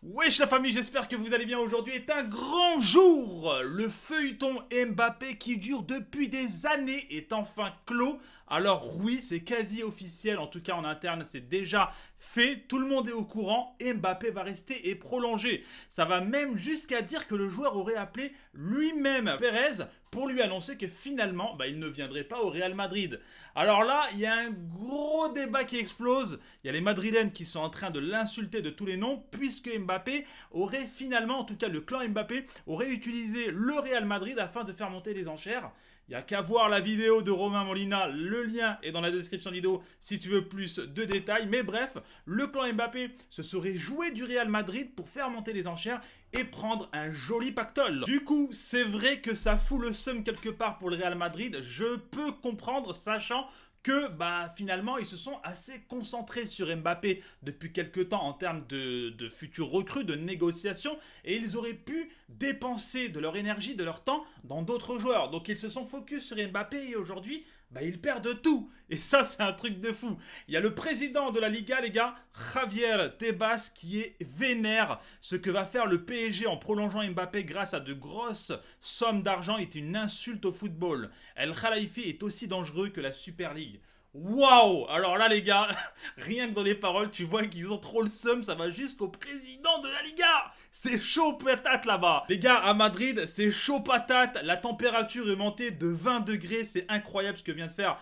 Wesh la famille, j'espère que vous allez bien. Aujourd'hui est un grand jour. Le feuilleton Mbappé qui dure depuis des années est enfin clos. Alors oui, c'est quasi officiel, en tout cas en interne c'est déjà fait, tout le monde est au courant, Mbappé va rester et prolonger. Ça va même jusqu'à dire que le joueur aurait appelé lui-même Pérez pour lui annoncer que finalement il ne viendrait pas au Real Madrid. Alors là, il y a un gros débat qui explose, il y a les Madrilènes qui sont en train de l'insulter de tous les noms puisque Mbappé aurait finalement, en tout cas le clan Mbappé, aurait utilisé le Real Madrid afin de faire monter les enchères. Il n'y a qu'à voir la vidéo de Romain Molina, le lien est dans la description de la vidéo si tu veux plus de détails. Mais bref, le clan Mbappé se serait joué du Real Madrid pour faire monter les enchères et prendre un joli pactole. Du coup, c'est vrai que ça fout le seum quelque part pour le Real Madrid. Je peux comprendre, sachant que finalement ils se sont assez concentrés sur Mbappé depuis quelques temps en termes de futurs recrues, de négociations, et ils auraient pu dépenser de leur énergie, de leur temps dans d'autres joueurs. Donc ils se sont focus sur Mbappé et aujourd'hui ils perdent tout. Et ça, c'est un truc de fou. Il y a le président de la Liga, les gars, Javier Tebas, qui est vénère. Ce que va faire le PSG en prolongeant Mbappé grâce à de grosses sommes d'argent est une insulte au football. El Khalifi est aussi dangereux que la Super League. Waouh! Alors là, les gars, rien que dans les paroles, tu vois qu'ils ont trop le seum, ça va jusqu'au président de la Liga! C'est chaud patate là-bas! Les gars, à Madrid, c'est chaud patate, la température est montée de 20 degrés, c'est incroyable ce que vient de faire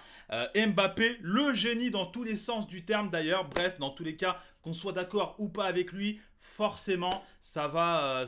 Mbappé, le génie dans tous les sens du terme d'ailleurs. Bref, dans tous les cas, qu'on soit d'accord ou pas avec lui, forcément, ça va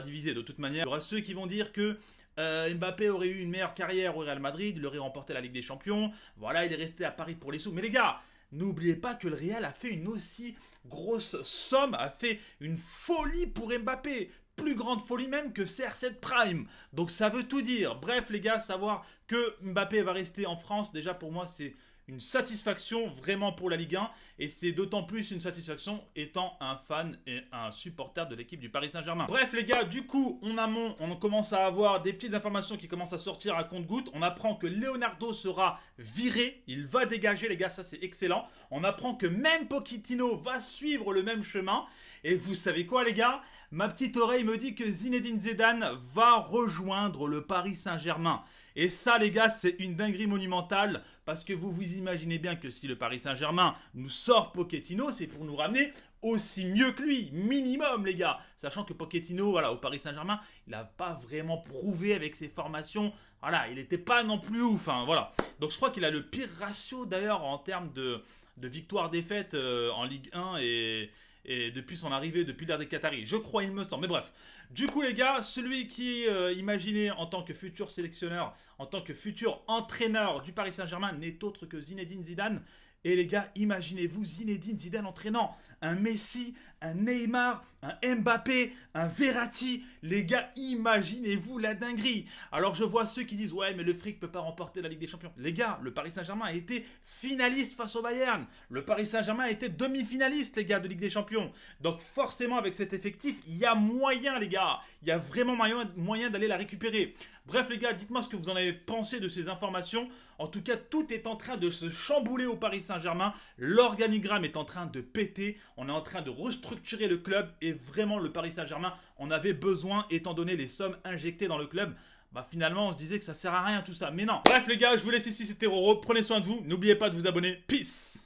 diviser. De toute manière, il y aura ceux qui vont dire que Mbappé aurait eu une meilleure carrière au Real Madrid, il aurait remporté la Ligue des Champions, voilà, il est resté à Paris pour les sous. Mais les gars, n'oubliez pas que le Real a fait une aussi grosse somme, a fait une folie pour Mbappé. Plus grande folie même que CR7 Prime. Donc ça veut tout dire. Bref les gars, savoir que Mbappé va rester en France, déjà pour moi c'est une satisfaction vraiment pour la Ligue 1 et c'est d'autant plus une satisfaction étant un fan et un supporter de l'équipe du Paris Saint-Germain. Bref les gars, du coup en amont on commence à avoir des petites informations qui commencent à sortir à compte-gouttes. On apprend que Leonardo sera viré, il va dégager les gars, ça c'est excellent. On apprend que même Pochettino va suivre le même chemin. Et vous savez quoi les gars? Ma petite oreille me dit que Zinedine Zidane va rejoindre le Paris Saint-Germain. Et ça les gars, c'est une dinguerie monumentale parce que vous vous imaginez bien que si le Paris Saint-Germain nous sort Pochettino, c'est pour nous ramener aussi mieux que lui, minimum les gars. Sachant que Pochettino, voilà, au Paris Saint-Germain, il n'a pas vraiment prouvé avec ses formations. Voilà, il n'était pas non plus ouf, hein, voilà. Donc je crois qu'il a le pire ratio d'ailleurs en termes de victoire-défaite en Ligue 1 et depuis son arrivée, depuis l'ère des Qataris. Je crois, il me semble. Mais bref. Du coup, les gars, celui qui imaginé en tant que futur sélectionneur, en tant que futur entraîneur du Paris Saint-Germain, n'est autre que Zinedine Zidane. Et les gars, imaginez-vous Zinedine Zidane entraînant un Messi, un Neymar, un Mbappé, un Verratti. Les gars, imaginez-vous la dinguerie. Alors je vois ceux qui disent ouais mais le fric peut pas remporter la Ligue des Champions. Les gars, le Paris Saint-Germain a été finaliste face au Bayern. Le Paris Saint-Germain a été demi-finaliste les gars de Ligue des Champions. Donc forcément avec cet effectif, il y a moyen les gars. Il y a vraiment moyen d'aller la récupérer. Bref les gars, dites-moi ce que vous en avez pensé de ces informations. En tout cas, tout est en train de se chambouler au Paris Saint-Germain. L'organigramme est en train de péter. On est en train de restructurer le club. Et vraiment, le Paris Saint-Germain en avait besoin, étant donné les sommes injectées dans le club. Finalement, on se disait que ça sert à rien tout ça. Mais non. Bref les gars, je vous laisse ici, c'était Roro. Prenez soin de vous. N'oubliez pas de vous abonner. Peace.